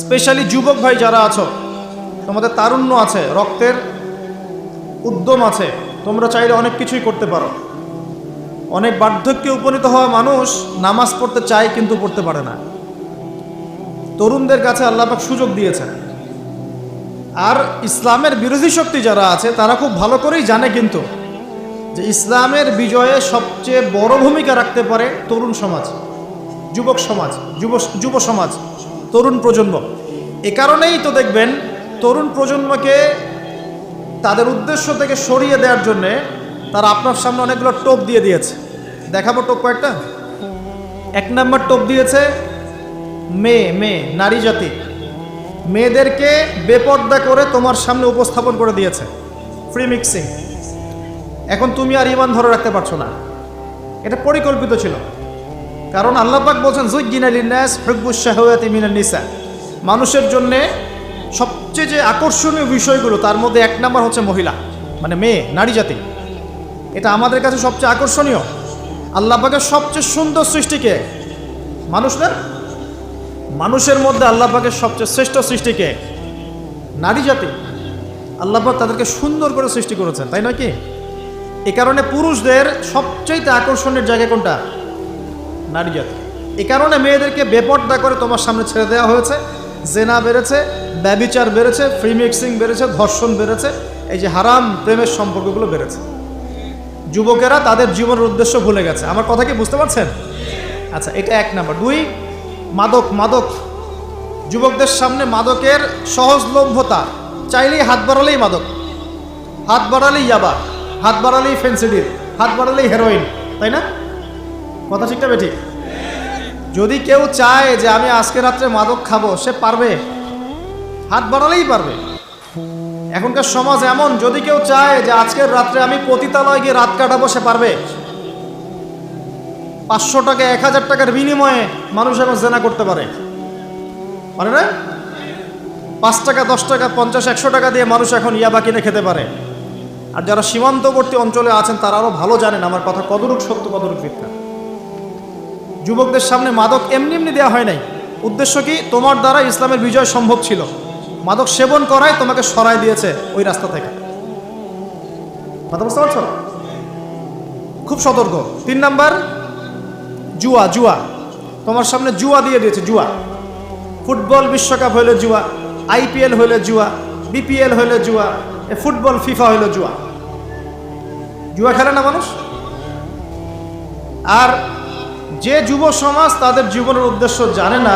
Specially যুবক ভাই যারা আছো, তোমাদের তারুণ্য আছে, রক্তের উদ্যম আছে, তোমরা চাইলে অনেক কিছুই করতে পারো। অনেক বার্ধক্যে উপনীত হওয়া মানুষ নামাজ পড়তে চায় কিন্তু পড়তে পারে না। তরুণদের কাছে আল্লাহ পাক সুযোগ দিয়েছেন। আর ইসলামের বিরোধী শক্তি যারা আছে তারা খুব ভালো করেই জানে কিন্তু যে ইসলামের বিজয়ে সবচেয়ে বড় ভূমিকা রাখতে পারে তরুণ সমাজ, যুবক সমাজ, যুব সমাজ, তরুণ প্রজন্ম। এ কারণেই তো দেখবেন তরুণ প্রজন্মকে তাদের উদ্দেশ্য থেকে সরিয়ে দেওয়ার জন্যে তারা আপনার সামনে অনেকগুলো টোপ দিয়ে দিয়েছে। দেখাবো টোপ কয়েকটা। 1 নম্বর টোপ দিয়েছে মেয়ে নারী জাতি, মেয়েদেরকে বেপর্দা করে তোমার সামনে উপস্থাপন করে দিয়েছে, ফ্রি মিক্সিং। এখন তুমি আর ঈমান ধরে রাখতে পারছো না। এটা পরিকল্পিত ছিল, কারণ আল্লাহ পাক বলছেন যুজ্জিনা লিন্নাস হুব্বুশ শাহাওয়াতি মিনান নিসা। মানুষের জন্যে সবচেয়ে যে আকর্ষণীয় বিষয়গুলো তার মধ্যে 1 নম্বর হচ্ছে মহিলা, মানে মেয়ে, নারী জাতি। এটা আমাদের কাছে সবচেয়ে আকর্ষণীয়। আল্লাহ পাকের সবচেয়ে সুন্দর সৃষ্টিকে মানুষের মধ্যে আল্লাহ পাকের সবচেয়ে শ্রেষ্ঠ সৃষ্টিকে নারী জাতি। আল্লাহ পাক তাদেরকে সুন্দর করে সৃষ্টি করেছেন, তাই নয় কি? এ কারণে পুরুষদের সবচেয়ে আকর্ষণের জায়গা কোনটা? নারী জাতি। এ কারণে মেয়েদেরকে বেপর্দা করে তোমার সামনে ছেড়ে দেওয়া হয়েছে। জেনা বেড়েছে, ব্যভিচার বেড়েছে, ফ্রি মিক্সিং বেড়েছে, ধর্ষণ বেড়েছে, এই যে হারাম প্রেমের সম্পর্কগুলো বেড়েছে। যুবকেরা তাদের জীবনের উদ্দেশ্য ভুলে গেছে। আমার কথা কি বুঝতে পারছেন? আচ্ছা, এটা 1 নাম্বার। 2, মাদক। যুবকদের সামনে মাদকের সহজলভ্যতা। চাইলেই হাত বাড়ালেই মাদক, হাত বাড়ালেই ইয়াবা, হাত বাড়ালেই ফেন্সিডিল, হাত বাড়ালেই হেরোইন, তাই না? কথা ঠিক না বেঠিক? যদি কেউ চায় যে আমি আজকে রাত্রে মাদক খাবো, সে পারবে, হাত বাড়ালেই পারবে। এখনকার সমাজ এমন, যদি কেউ চায় যে আজকের রাত্রে আমি পতিতালয় গিয়ে রাত কাটাবো, সে পারবে। 500 টাকা 1000 টাকার বিনিময়ে মানুষ এখন জেনা করতে পারে না? 5 টাকা 10 টাকা 50-100 টাকা দিয়ে মানুষ এখন ইয়াবা কিনে খেতে পারে। আর যারা সীমান্তবর্তী অঞ্চলে আছেন তারা আরো ভালো জানেন আমার কথা কতটুকু সত্য কতটুকু মিথ্যা। যুবকদের সামনে মাদক এমনি দেওয়া হয় নাই। উদ্দেশ্য কি? তোমার দ্বারা ইসলামের বিজয় সম্ভব ছিল। মাদক সেবন করাই তোমাকে সরাই দিয়েছে ওই রাস্তা থেকে। কথা বুঝতে পারছো? খুব সতর্ক। 3 নাম্বার, জুয়া। তোমার সামনে জুয়া দিয়ে দিয়েছে। জুয়া, ফুটবল বিশ্বকাপ হইলে জুয়া, IPL হইলে জুয়া, BPL হইলে জুয়া, ফুটবল ফিফা হইলে জুয়া। জুয়া খেলে না মানুষ। আর যে যুব সমাজ তাদের জীবনের উদ্দেশ্য জানে না,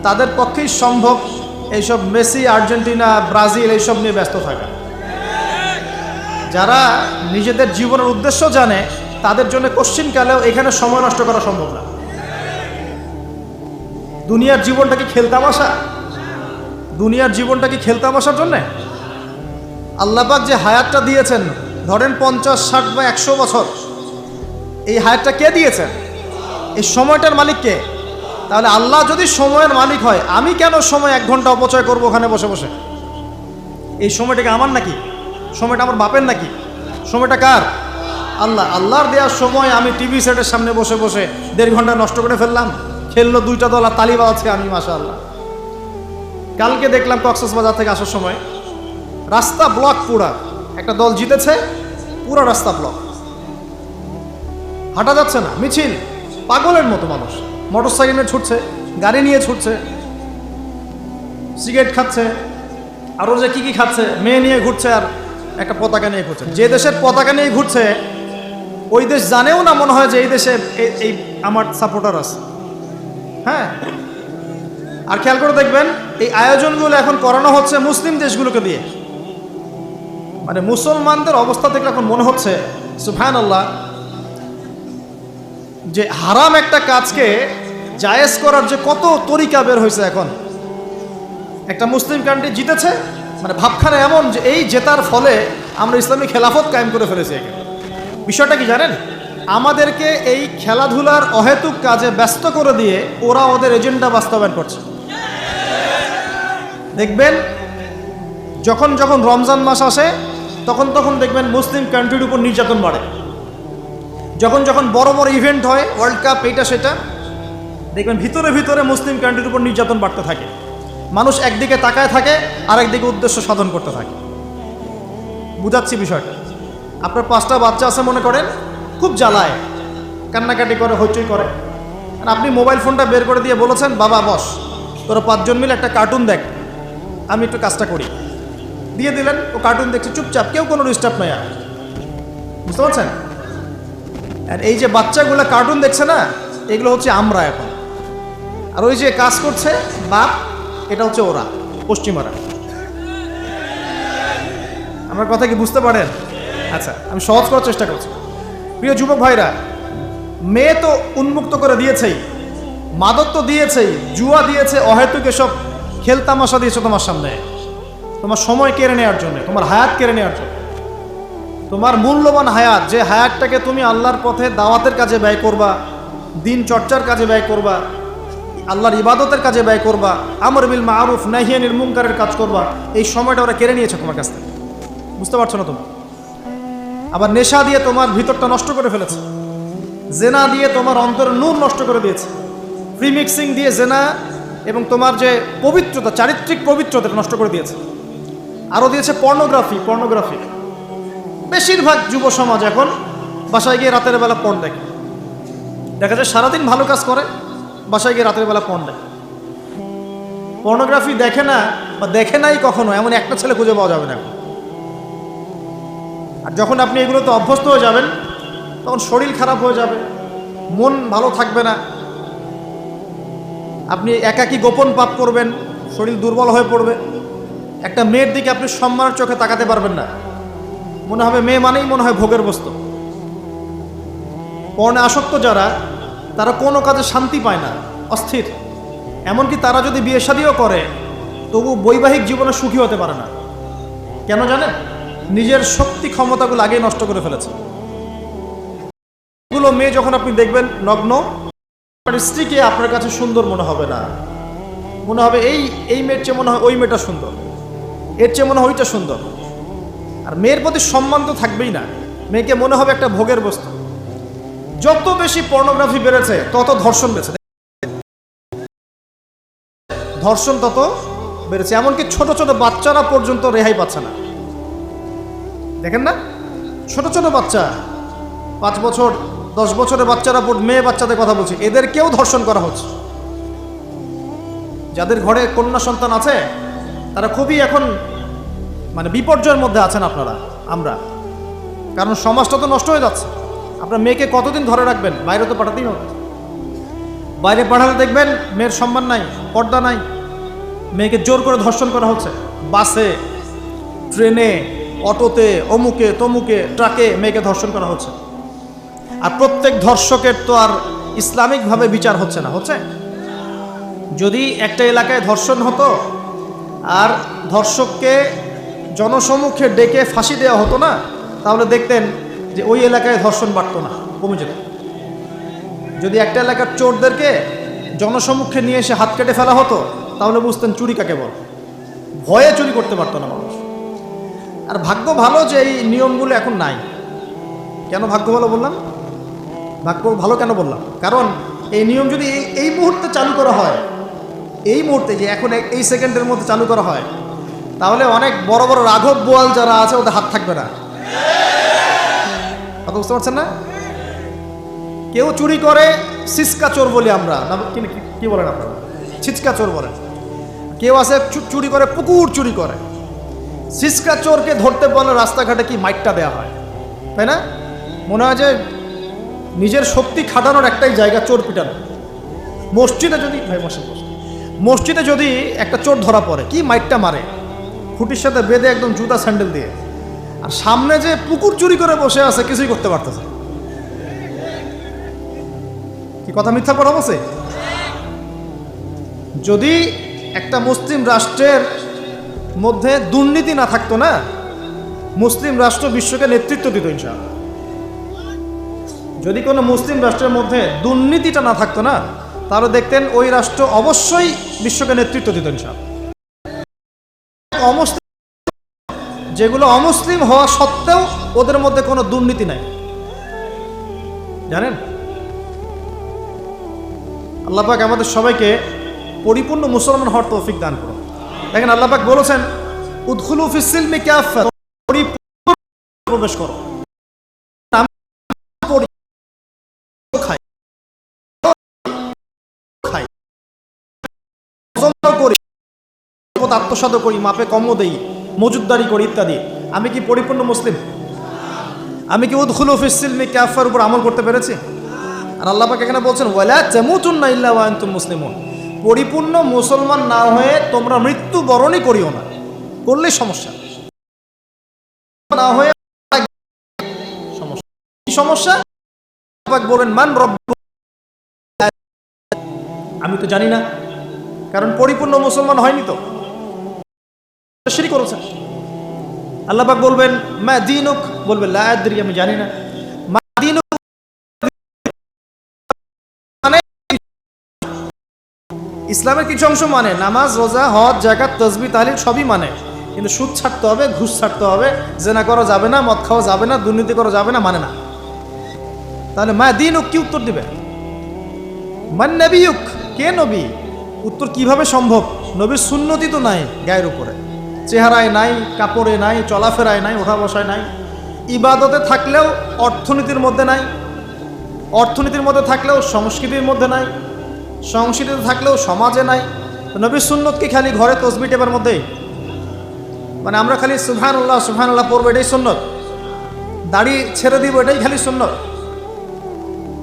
তাদের পক্ষেই সম্ভব এইসব মেসি, আর্জেন্টিনা, ব্রাজিল এইসব নিয়ে ব্যস্ত থাকা। যারা নিজেদের জীবনের উদ্দেশ্য জানে তাদের জন্য কোশ্চিনকালেও এখানে সময় নষ্ট করা সম্ভব না। দুনিয়ার জীবনটা কি খেলতামাশা? দুনিয়ার জীবনটা কি খেলতামাশার জন্যে? আল্লাহ পাক যে হায়াতটা দিয়েছেন, ধরেন 50, 60 বা 100 বছর, এই হায়াতটা কে দিয়েছেন? এই সময়টার মালিক কে? তাহলে আল্লাহ যদি সময়ের মালিক হয়, আমি কেন সময় 1 ঘন্টা অপচয় করবো ওখানে বসে বসে? এই সময়টাকে আমার নাকি? সময়টা আমার বাপের নাকি? সময়টা কার? আল্লাহর দেওয়ার সময় আমি টিভি সেটের সামনে বসে বসে 1.5 ঘন্টা নষ্ট করে ফেললাম। খেললো 2টা দল আর তালি বাজাচ্ছে আমি, মাশাআল্লাহ। কালকে দেখলাম কক্সবাজার থেকে আসার সময় রাস্তা ব্লক, পুরা একটা দল জিতেছে, পুরো রাস্তা ব্লক, হাঁটা যাচ্ছে না, মিছিল, পাগলের মতো মানুষ মোটরসাইকেল নিয়ে ছুটছে, গাড়ি নিয়ে ছুটছে, সিগারেট খাচ্ছে, আরও যে কি খাচ্ছে, মেয়ে নিয়ে ঘুরছে, আর একটা পতাকা নিয়ে ঘুরছে। যে দেশের পতাকা নিয়ে ঘুরছে ওই দেশ জানেও না মনে হয় যে এই দেশে এই আমার সাপোর্টার আছে। হ্যাঁ, আর খেয়াল করে দেখবেন এই আয়োজনগুলো এখন করানো হচ্ছে মুসলিম দেশগুলোকে দিয়ে। মানে মুসলমানদের অবস্থা দেখলে এখন মনে হচ্ছে সুবহানাল্লাহ, যে হারাম একটা কাজকে জায়েজ করার যে কত তরিকা বের হয়েছে। এখন একটা মুসলিম কান্ট্রি জিতেছে, মানে ভাবখানা এমন যে এই জেতার ফলে আমরা ইসলামী খেলাফত কায়েম করে ফেলেছি। বিষয়টা কি জানেন? আমাদেরকে এই খেলাধুলার অহেতুক কাজে ব্যস্ত করে দিয়ে ওরা ওদের এজেন্ডা বাস্তবায়ন করছে। দেখবেন যখন রমজান মাস আসে তখন দেখবেন মুসলিম কান্ট্রির উপর নির্যাতন বাড়ে। যখন বড় বড় ইভেন্ট হয়, ওয়ার্ল্ড কাপ, এইটা সেটা, দেখবেন ভিতরে মুসলিম কান্ট্রির উপর নির্যাতন বাড়তে থাকে। মানুষ একদিকে তাকায় থাকে, আরেকদিকে উদ্দেশ্য সাধন করতে থাকে। বুঝাচ্ছি বিষয়টা। আপনার 5টা বাচ্চা আছে মনে করেন, খুব জ্বালায়, কান্নাকাটি করে, হইচই করে, আর আপনি মোবাইল ফোনটা বের করে দিয়ে বলেছেন, বাবা বস, তোরা 5 জন মিলে একটা কার্টুন দেখ, আমি একটু কাজটা করি। দিয়ে দিলেন, ও কার্টুন দেখছে চুপচাপ, কেউ কোনো ডিস্টার্ব নাই। আর বুঝতে পারছেন? আর এই যে বাচ্চাগুলো কার্টুন দেখছে না, এগুলো হচ্ছে আমরা এখন। আর ওই যে কাজ করছে বাপ, এটা হচ্ছে ওরা, পশ্চিমারা। আমার কথা কি বুঝতে পারেন? আচ্ছা, আমি সহজ করার চেষ্টা করছি। প্রিয় যুবক ভাইরা, মেয়ে তো উন্মুক্ত করে দিয়েছেই, মাদক তো দিয়েছেই, জুয়া দিয়েছে, অহেতুক এসব খেলতামাশা দিয়েছে তোমার সামনে, তোমার সময় কেড়ে নেওয়ার জন্য, তোমার হায়াত কেড়ে নেওয়ার জন্য। তোমার মূল্যবান হায়াত, যে হায়াতটাকে তুমি আল্লাহর পথে দাওয়াতের কাজে ব্যয় করবা, দিন চর্চার কাজে ব্যয় করবা, আল্লাহর ইবাদতের কাজে ব্যয় করবা, আমর বিল মারুফ নাহি আনিল মুনকারের কাজ করবা, এই সময়টা ওরা কেড়ে নিয়েছে তোমার কাছ থেকে। বুঝতে পারছো না তুমি? আবার নেশা দিয়ে তোমার ভিতরটা নষ্ট করে ফেলেছে, জেনা দিয়ে তোমার অন্তরের নূর নষ্ট করে দিয়েছে, ফ্রি মিক্সিং দিয়ে জেনা এবং তোমার যে পবিত্রতা, চারিত্রিক পবিত্রতা নষ্ট করে দিয়েছে। আরও দিয়েছে পর্নোগ্রাফি। বেশিরভাগ যুব সমাজ এখন বাসায় গিয়ে রাতের বেলা পর্ন দেখে। দেখা যায় সারাদিন ভালো কাজ করে, বাসায় গিয়ে রাতের বেলা পর্ন দেখে। পর্নোগ্রাফি দেখে না বা দেখে নাই কখনো, এমন একটা ছেলে খুঁজে পাওয়া যাবে না এখন। আর যখন আপনি এগুলোতে অভ্যস্ত হয়ে যাবেন, তখন শরীর খারাপ হয়ে যাবে, মন ভালো থাকবে না, আপনি একাকী গোপন পাপ করবেন, শরীর দুর্বল হয়ে পড়বে। একটা মেয়ের দিকে আপনি সম্মানের চোখে তাকাতে পারবেন না, মনে হবে মেয়ে মানেই মনে হয় ভোগের বস্তু। পর্ণে আসক্ত যারা, তারা কোনো কাজে শান্তি পায় না, অস্থির। এমনকি তারা যদি বিয়ে শাদীও করে, তবু বৈবাহিক জীবনে সুখী হতে পারে না। কেন জানেন? নিজের শক্তি ক্ষমতাগুলো আগেই নষ্ট করে ফেলেছে। এগুলো মেয়ে যখন আপনি দেখবেন নগ্ন, আপনার স্ত্রীকে আপনার কাছে সুন্দর মনে হবে না, মনে হবে এই মেয়ের চেয়ে মনে হয় ওই মেয়েটা সুন্দর, এর চেয়ে মনে হয় ওইটা সুন্দর। আর মেয়ের প্রতি সম্মান তো থাকবেই না, মেয়েকে মনে হবে একটা ভোগের বস্তু। যত বেশি পর্নোগ্রাফি বেড়েছে, তত ধর্ষণ বেড়েছে, ধর্ষণ তত বেড়েছে। এমনকি ছোট ছোট বাচ্চারা পর্যন্ত রেহাই পাচ্ছে না। দেখেন না, ছোট ছোট বাচ্চা, 5 বছর 10 বছরের বাচ্চারা, মেয়ে বাচ্চাদের কথা বলছি, এদেরকেও ধর্ষণ করা হচ্ছে। যাদের ঘরে কন্যা সন্তান আছে, তারা খুবই এখন মানে বিপর্যয়ের মধ্যে আছেন আপনারা, আমরা। কারণ সমাজটা তো নষ্ট হয়ে যাচ্ছে। আপনার মেয়েকে কতদিন ঘরে রাখবেন? বাইরে তো পাঠাতেই হবে। বাইরে পাঠালে দেখবেন মেয়ের সম্মান নাই, পর্দা নাই, মেয়েকে জোর করে ধর্ষণ করা হচ্ছে। বাসে, ট্রেনে, অটোতে, অমুকে তমুকে, ট্রাকে মেয়েকে ধর্ষণ করা হচ্ছে। আর প্রত্যেক ধর্ষকের তো আর ইসলামিকভাবে বিচার হচ্ছে না, হচ্ছে? যদি একটা এলাকায় ধর্ষণ হতো আর ধর্ষককে জনসমুখে ডেকে ফাঁসি দেওয়া হতো না, তাহলে দেখতেন যে ওই এলাকায় ধর্ষণ বাড়তো না, কমে যেত। যদি একটা এলাকার চোরদেরকে জনসমুখে নিয়ে এসে হাত কেটে ফেলা হতো, তাহলে বুঝতেন চুরি কাকে বল। ভয়ে চুরি করতে পারতো না মানুষ। আর ভাগ্য ভালো যে এই নিয়মগুলো এখন নাই। কেন ভাগ্য ভালো বললাম? ভাগ্য ভালো কেন বললাম? কারণ এই নিয়ম যদি এই মুহূর্তে চালু করা হয়, এই মুহূর্তে যে এখন এই সেকেন্ডের মধ্যে চালু করা হয়, তাহলে অনেক বড় বড় রাঘব বোয়াল যারা আছে ওদের হাত থাকবে না। কথা বুঝতে পারছেন না? কেউ চুরি করে সিসকা চোর বলি আমরা, কি বলেন আপনারা? ছিচকা চোর বলেন। কেউ আছে চুরি করে পুকুর চুরি করে। সিসকা চোরকে ধরতে বলে রাস্তাঘাটে কি মাইটটা দেওয়া হয়, তাই না? মনে হয় যে নিজের শক্তি খাটানোর একটাই জায়গা চোর পিটানো। মসজিদে যদি একটা চোর ধরা পড়ে, কি মাইটটা মারে, খুঁটির সাথে বেঁধে একদম জুতা স্যান্ডেল দিয়ে। আর সামনে যে পুকুর চুরি করে বসে আছে, কিছুই করতে পারতেছে। কি কথা মিথ্যা করা বলছে? যদি একটা মুসলিম রাষ্ট্রের মধ্যে দুর্নীতি না থাকতো না, মুসলিম রাষ্ট্র বিশ্বকে নেতৃত্ব দিত ইনশাআল্লাহ। যদি কোনো মুসলিম রাষ্ট্রের মধ্যে দুর্নীতিটা না থাকতো না, তাহলে দেখতেন ওই রাষ্ট্র অবশ্যই বিশ্বকে নেতৃত্ব দিত ইনশাআল্লাহ। যেগুলো অমুসলিম হওয়া সত্ত্বেও ওদের মধ্যে কোনো দুর্নীতি নাই, জানেন? আল্লাহ পাক আমাদের সবাইকে পরিপূর্ণ মুসলমান হওয়ার তৌফিক দান করুন। দেখেন আল্লাহ পাক বলেছেন উদখুলু ফিস সিলমি কাফা, পরিপূর্ণ প্রবেশ করো। আমি খাই খাই করি, আত্মসাৎ করি, মাপে কমও দেই, মজুদদারি করি ইত্যাদি। আমি কি পরিপূর্ণ মুসলিম? আমি কি উদখুলু ফিস সিলমি কাফার উপর আমল করতে পেরেছি? আর আল্লাহ পাক এখানে বলছেন ওয়ালা তামুতুন্না ইল্লা ওয়া আনতুম মুসলিমুন, পরিপূর্ণ মুসলমান না হয়ে তোমরা মৃত্যুবরণই করিও না। করলেই সমস্যা, না হয়ে সমস্যা। কি সমস্যা? আল্লাহ পাক বলেন মান রব্বুক, আমি তো জানি না, কারণ পরিপূর্ণ মুসলমান হয়নি তো, শিরক করেছে। আল্লাহ পাক বলবেন মা দীনুক, বলবে লা আদরি, আমি জানি না। মা দীনুক মানে ইসলামের কিছু অংশ মানে, নামাজ, রোজা, হজ, যাকাত, তাসবিহ, তাহলিল সবই মানে, কিন্তু সুদ ছাড়তে হবে, ঘুষ ছাড়তে হবে, জেনা করা যাবে না, মদ খাওয়া যাবে না, দুর্নীতি করা যাবে না, মানে না। তাহলে মা দীনুক কি উত্তর দিবে? মান নবিয়ুক, কে নবী? উত্তর কিভাবে সম্ভব? নবীর সুন্নতি তো নাই গায়ের উপরে, চেহারায় নাই, কাপড়ে নাই, চলাফেরায় নাই, ওঠা বসায় নাই, ইবাদতে থাকলেও অর্থনীতির মধ্যে নাই, অর্থনীতির মধ্যে থাকলেও সংস্কৃতির মধ্যে নাই, সংস্কৃতিতে থাকলেও সমাজে নাই। নবীর সুন্নত কি খালি ঘরে তসবিহ টেপার মধ্যেই? মানে আমরা খালি সুবহানাল্লাহ সুবহানাল্লাহ পড়বো এটাই সুন্নত, দাড়ি ছেড়ে দিব এটাই খালি সুন্নত,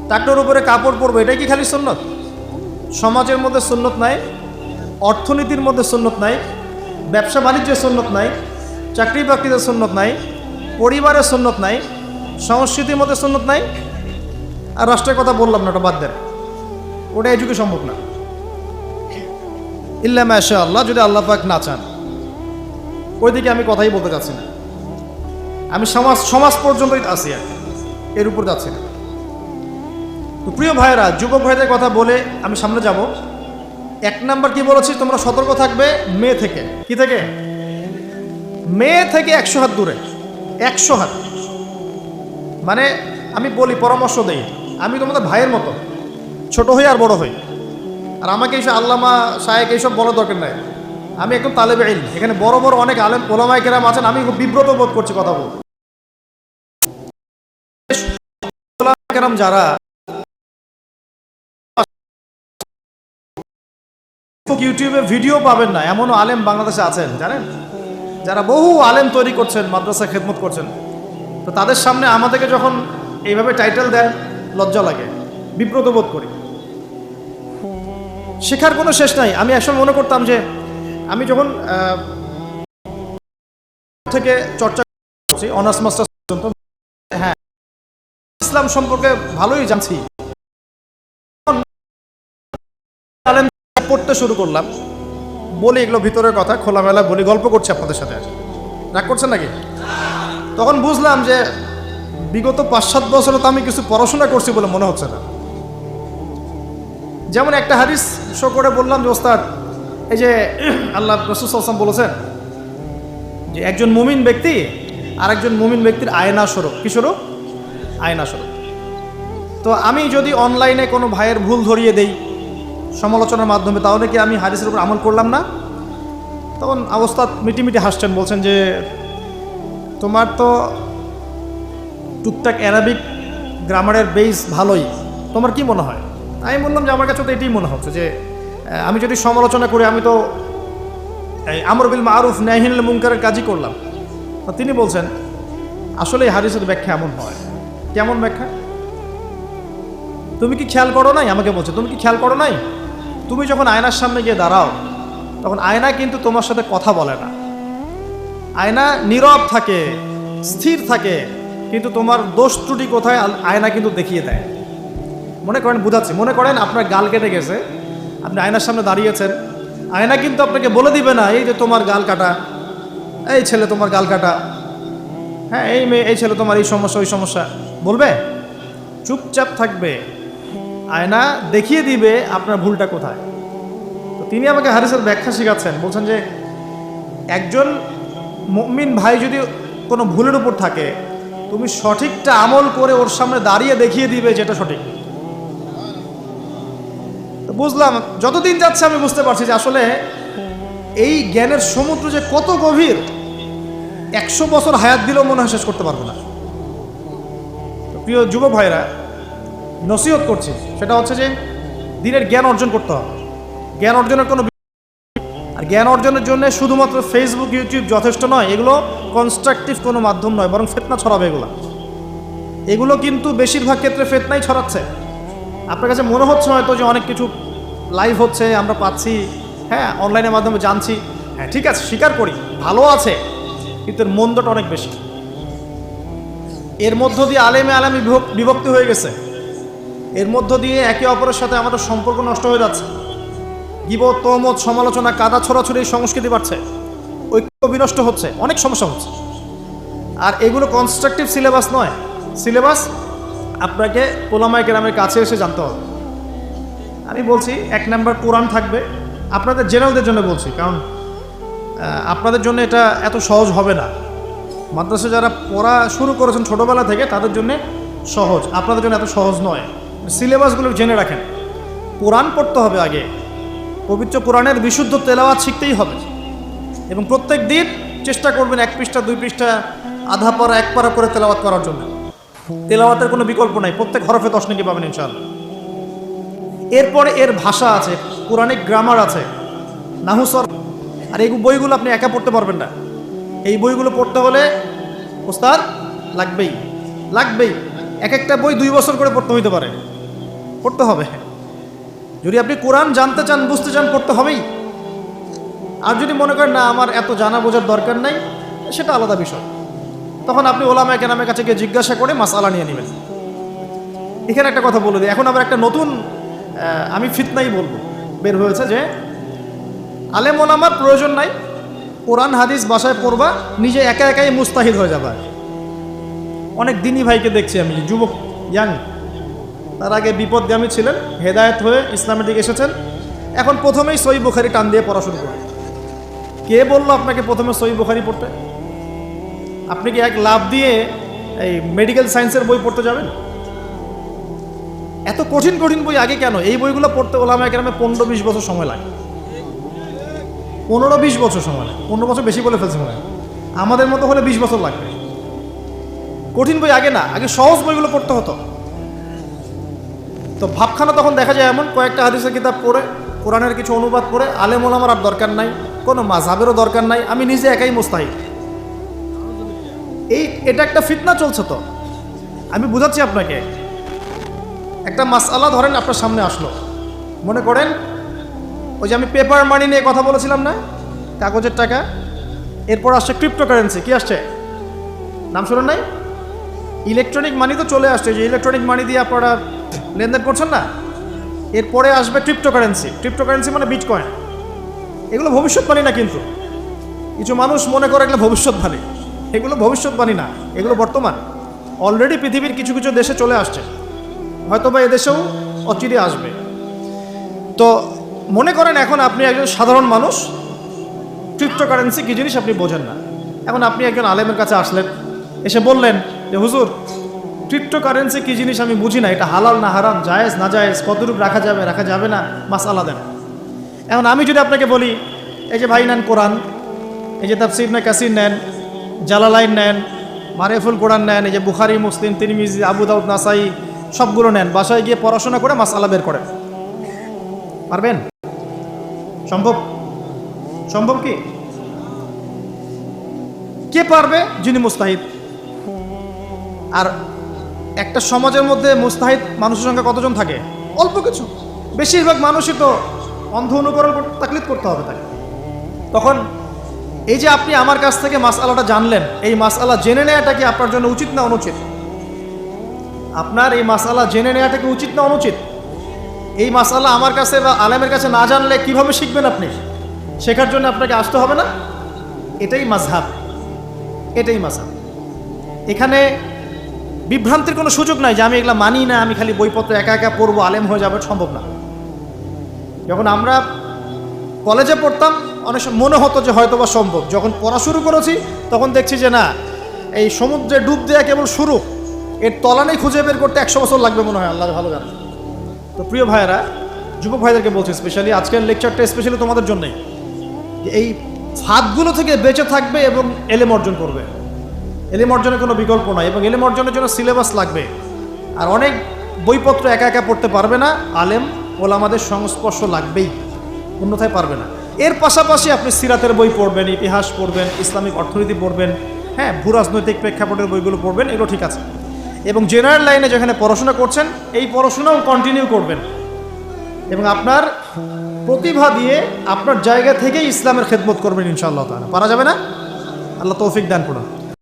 টাকটোর উপরে কাপড় পরবো এটাই কি খালি সুন্নত? সমাজের মধ্যে সুন্নত নাই, অর্থনীতির মধ্যে সুন্নত নাই, ব্যবসা বাণিজ্যের সুন্নত নাই, চাকরি বাকরিতে সুন্নত নাই, পরিবারের সুন্নত নাই, সংস্কৃতির মধ্যে সুন্নত নাই। আর রাষ্ট্রের কথা বললাম না, ওটা বাদ দেন, ওটা এই যুগে সম্ভব না। ইল্লা মাশা আল্লাহ, যদি আল্লাহ পাক না চান। ওইদিকে আমি কথাই বলতে চাচ্ছি না, আমি সমাজ পর্যন্তই আছি, এর উপর যাচ্ছি না। তো প্রিয় ভাইয়েরা, যুবক ভাইদের কথা বলে আমি সামনে যাব। এক নাম্বার কি বলেছি, তোমরা সতর্ক থাকবে মেয়ে থেকে। কি থেকে? মেয়ে থেকে 100 হাত দূরে। 100 হাত মানে আমি বলি, পরামর্শ দেই, আমি তোমাদের ভাইয়ের মতো, ছোট হই আর বড় হই, আর আমাকে এইসব আল্লামা শায়েখ এইসব বলার দরকার নাই। আমি একদম তালেবে ইলম, এখানে বড় বড় অনেক আলেম ওলামায়ে কেরাম আছেন, আমি খুব বিব্রত বোধ করছি কথা বল। ওলামায়ে কেরাম যারা ইউটিউবে ভিডিও পাবেন না এমনও আলেম বাংলাদেশে আছেন, জানেন, যারা বহু আলেম তৈরি করছেন, মাদ্রাসা খেদমত করছেন। তো তাদের সামনে আমাদেরকে যখন এইভাবে টাইটেল দেন, লজ্জা লাগে, বিব্রত বোধ করি। শেখার কোনো শেষ নাই। আমি একসময় মনে করতাম যে আমি যখন থেকে চর্চা করছি অনার্স মাস্টার্স পর্যন্ত, হ্যাঁ ইসলাম সম্পর্কে ভালোই জানছি, পড়তে শুরু করলাম, বলি এগুলো ভিতরের কথা, খোলামেলা বলি, গল্প করছি আপনাদের সাথে। রাগ করছেন নাকি? তখন বুঝলাম যে বিগত 5-7 বছরে তো আমি কিছু পড়াশোনা করছি বলে মনে হচ্ছে না। যেমন একটা হাদিস শো করে বললাম যে ওস্তাদ, এই যে আল্লাহ রাসূল সাল্লাল্লাহু আলাইহি ওয়াসাল্লাম বলেছেন যে একজন মুমিন ব্যক্তি আর একজন মুমিন ব্যক্তির আয়না স্বরূপ। কি স্বরূপ? আয়না স্বরূপ। তো আমি যদি অনলাইনে কোনো ভাইয়ের ভুল ধরিয়ে দেই সমালোচনার মাধ্যমে, তাহলে কি আমি হাদিসের উপর আমল করলাম না? তখন ওস্তাদ মিটিমিটি হাসছেন, বলছেন যে তোমার তো টুকটাক অ্যারাবিক গ্রামারের বেস ভালোই, তোমার কি মনে হয়? আমি বললাম যে আমার কাছে তো এটাই মনে হচ্ছে যে আমি যদি সমালোচনা করি, আমি তো এই আমর বিল মারুফ নাহি আনিল মুনকারের কাজই করলাম। তো তিনি বলছেন আসলে এই হাদিসের ব্যাখ্যা এমন হয়। কেমন ব্যাখ্যা? তুমি কি খেয়াল করো নাই? আমাকে বলছে তুমি কি খেয়াল করো নাই, তুমি যখন আয়নার সামনে গিয়ে দাঁড়াও তখন আয়না কিন্তু তোমার সাথে কথা বলে না, আয়না নীরব থাকে, স্থির থাকে, কিন্তু তোমার দোষ ত্রুটি কোথায় আয়না কিন্তু দেখিয়ে দেয়। মনে করেন, বুঝাচ্ছি, মনে করেন আপনার গাল কেটে গেছে, আপনি আয়নার সামনে দাঁড়িয়েছেন, আয়না কিন্তু আপনাকে বলে দিবে না এই যে তোমার গাল কাটা, এই ছেলে তোমার গাল কাটা, হ্যাঁ এই মেয়ে, এই ছেলে তোমার এই সমস্যা ওই সমস্যা, বলবে? চুপচাপ থাকবে, আয়না দেখিয়ে দিবে আপনার ভুলটা কোথায়। তো তিনি আমাকে হাদিসের ব্যাখ্যা শেখাচ্ছেন, বলছেন যে একজন মুমিন ভাই যদি কোনো ভুলের উপর থাকে, তুমি সঠিকটা আমল করে ওর সামনে দাঁড়িয়ে দেখিয়ে দিবে যেটা সঠিক। তো বুঝলাম, যতদিন যাচ্ছে আমি বুঝতে পারছি যে আসলে এই জ্ঞানের সমুদ্র যে কত গভীর, 100 বছর হায়াত দিলেও মনে হয় শেষ করতে পারবো না। তো প্রিয় যুবক ভাইরা, নসিহত করছি, সেটা হচ্ছে যে দিনের জ্ঞান অর্জন করতে হবে। জ্ঞান অর্জনের কোনো আর জ্ঞান অর্জনের জন্য শুধুমাত্র ফেসবুক, ইউটিউব যথেষ্ট নয়। এগুলো কনস্ট্রাকটিভ কোনো মাধ্যম নয়, বরং ফিতনা ছড়াবে এগুলো কিন্তু বেশিরভাগ ক্ষেত্রে ফিতনাই ছড়াচ্ছে। আপনার কাছে মনে হচ্ছে হয়তো যে অনেক কিছু লাইভ হচ্ছে, আমরা পাচ্ছি, হ্যাঁ, অনলাইনের মাধ্যমে জানছি, হ্যাঁ ঠিক আছে, স্বীকার করি, ভালো আছে, কিন্তু এর মন্দটা অনেক বেশি। এর মধ্য দিয়ে আলেমে বিভক্তি হয়ে গেছে। এর মধ্য দিয়ে একে অপরের সাথে আমাদের সম্পর্ক নষ্ট হয়ে যাচ্ছে। গীবত, তহমত, সমালোচনা, কাদা ছড়াছড়ি সংস্কৃতি বাড়ছে, ঐক্য বিনষ্ট হচ্ছে, অনেক সমস্যা হচ্ছে। আর এগুলো কনস্ট্রাকটিভ সিলেবাস নয়। সিলেবাস আপনাকে ওলামায়ে কেরামের কাছে এসে জানতে হবে। আমি বলছি 1 নাম্বার কোরআন থাকবে। আপনাদের জেনারেলদের জন্য বলছি, কারণ আপনাদের জন্য এটা এত সহজ হবে না। মাদ্রাসা যারা পড়া শুরু করেছেন ছোটোবেলা থেকে তাদের জন্য সহজ, আপনাদের জন্য এত সহজ নয়। সিলেবাসগুলো জেনে রাখেন। কোরআন পড়তে হবে আগে, পবিত্র কোরআনের বিশুদ্ধ তেলাওয়াত শিখতেই হবে, এবং প্রত্যেক দিন চেষ্টা করবেন 1 পৃষ্ঠা 2 পৃষ্ঠা, আধা পারা 1 পারা করে তেলাওয়াত করার জন্য। তেলাওয়াতের কোনো বিকল্প নাই, প্রত্যেক হরফে 10 নেকি পাবেন ইনশাআল্লাহ। এরপরে এর ভাষা আছে, কোরআনিক গ্রামার আছে, নাহু সরফ। আর এই বইগুলো আপনি একা পড়তে পারবেন না। এই বইগুলো পড়তে হলে ওস্তাদ লাগবেই। এক একটা বই 2 বছর করে পড়তে হইতে পারে, পড়তে হবে। যদি আপনি কোরআন জানতে চান, বুঝতে চান, পড়তে হবেই। আর যদি মনে করেন না আমার এত জানা বোঝার দরকার নাই, সেটা আলাদা বিষয়। তখন আপনি ওলামায়ে কেরামের কাছে গিয়ে জিজ্ঞাসা করে মাসআলা নিয়ে নেবেন। এখানে একটা কথা বলে দিই, এখন আবার একটা নতুন আমি ফিতনাই বলবো বের হয়েছে যে আলেম ওলামার প্রয়োজন নাই, কোরআন হাদিস বাসায় পড়বা, নিজে একা একাই মুস্তাহিদ হয়ে যাবে। অনেক দিনী ভাইকে দেখছি আমি, যুবক, ইয়াং, তার আগে বিপদগামী ছিলেন, হেদায়েত হয়ে ইসলামের দিকে এসেছেন, এখন প্রথমেই সহিহ বুখারী টান দিয়ে পড়া শুরু করেন। কে বললো আপনাকে প্রথমে সহিহ বুখারী পড়তে? আপনি কি এক লাভ দিয়ে এই মেডিকেল সায়েন্সের বই পড়তে যাবেন? এত কঠিন কঠিন বই আগে কেন? এই বইগুলো পড়তে ওলামায়ে কেরামে 15-20 বছর সময় লাগে। 15-20 বছর সময় লাগে। 15 বছর বেশি বলে ফেলছে মনে হয়। আমাদের মতো হলে 20 বছর লাগবে। কঠিন বই আগে না, আগে সহজ বইগুলো পড়তে হতো। তো ভাবখানা তখন দেখা যায় এমন, কয়েকটা হাদিসের কিতাব পড়ে, কোরআনের কিছু অনুবাদ পড়ে, আলেম ওলামার আর দরকার নাই, কোনো মাযহাবেরও দরকার নাই, আমি নিজে একাই মুস্তাহিদ। এটা একটা ফিতনা চলছে। তো আমি বুঝাচ্ছি আপনাকে, একটা মাসআলা ধরেন আপনার সামনে আসলো, মনে করেন ওই যে আমি পেপার মানি নিয়ে কথা বলেছিলাম না, কাগজের টাকা, এরপর আসছে ক্রিপ্টোকারেন্সি। কি আসছে? নাম শুনেন নাই? ইলেকট্রনিক মানি তো চলে আসছে, যে ইলেকট্রনিক মানি দিয়ে আপনারা লেনদেন করছেন না, এরপরে আসবে ক্রিপ্টোকারেন্সি। ক্রিপ্টোকারেন্সি মানে বিটকয়েন। এগুলো ভবিষ্যৎবাণী না, কিন্তু কিছু মানুষ মনে করে এগুলো ভবিষ্যৎবাণী। এগুলো ভবিষ্যৎবাণী না, এগুলো বর্তমান। অলরেডি পৃথিবীর কিছু কিছু দেশে চলে আসছে, হয়তো বা এদেশেও অচিরে আসবে। তো মনে করেন এখন আপনি একজন সাধারণ মানুষ, ক্রিপ্টোকারেন্সি কী জিনিস আপনি বোঝেন না। এখন আপনি একজন আলেমের কাছে আসলেন, এসে বললেন যে হুজুর, ক্রিপ্টোকারেন্সি কী জিনিস আমি বুঝি না, এটা হালাল না হারাম, জায়েজ না জায়েজ, কতটুকু রাখা যাবে রাখা যাবে না, মাসআলা দেন। এখন আমি যদি আপনাকে বলি, এই যে ভাই নেন কোরআন, এই যে তাফসীর ইবনে কাসির নেন, জালালাইন নেন, মারিফুল কোরআন নেন, এই যে বুখারী, মুসলিম, তিরমিজি, আবু দাউদ, নাসাই, সবগুলো নেন, বাসায় গিয়ে পড়াশোনা করে মাসআলা বের করেন, পারবেন? সম্ভব? সম্ভব কি? কে পারবে? যিনি মুস্তাহিদ। আর একটা সমাজের মধ্যে মুস্তাহিদ মানুষের সংখ্যা কতজন থাকে? অল্প কিছু। বেশিরভাগ মানুষই তো অন্ধ অনুকরণ তাকলিদ করতে হবে তাকে। তখন এই যে আপনি আমার কাছ থেকে মাসআলাটা জানলেন, এই মাসআলা জেনে নেওয়াটা কি আপনার জন্য উচিত না অনুচিত? আপনার এই মাসআলা জেনে নেওয়াটা কি উচিত না অনুচিত? এই মাসআলা আমার কাছে বা আলেমের কাছে না জানলে কিভাবে শিখবেন আপনি? শেখার জন্য আপনাকে আসতে হবে না? এটাই মাযহাব, এটাই মাযহাব। এখানে বিভ্রান্তির কোনো সুযোগ নাই যে আমি এগুলা মানি না, আমি খালি বইপত্র একা একা পড়বো, আলেম হয়ে যাবে, সম্ভব না। যখন আমরা কলেজে পড়তাম অনেক সময় মনে হতো যে হয়তো বা সম্ভব। যখন পড়া শুরু করেছি তখন দেখছি যে না, এই সমুদ্রে ডুব দেওয়া কেবল শুরু, এর তলানেই খুঁজে বের করতে 100 বছর লাগবে মনে হয়, আল্লাহ ভালো জানে। তো প্রিয় ভাইয়েরা, যুবক ভাইদেরকে বলছি স্পেশালি, আজকের লেকচারটা স্পেশালি তোমাদের জন্যই, যে এই ফাঁদগুলো থেকে বেঁচে থাকবে এবং এলেম অর্জন করবে। এলেম অর্জনের কোনো বিকল্প নয়, এবং এলেম অর্জনের জন্য সিলেবাস লাগবে। আর অনেক বইপত্র একা একা পড়তে পারবে না, আলেম ওলামাদের সংস্পর্শ লাগবেই, অন্যথায় পারবে না। এর পাশাপাশি আপনি সিরাতের বই পড়বেন, ইতিহাস পড়বেন, ইসলামিক অর্থনীতি পড়বেন, হ্যাঁ, ভূরাজনৈতিক প্রেক্ষাপটের বইগুলো পড়বেন, এগুলো ঠিক আছে। এবং জেনারেল লাইনে যেখানে পড়াশোনা করছেন এই পড়াশোনাও কন্টিনিউ করবেন, এবং আপনার প্রতিভা দিয়ে আপনার জায়গা থেকেই ইসলামের খেদমত করবেন ইনশাআল্লাহ তাআলা। পারা যাবে না? আল্লাহ তৌফিক দান করুন।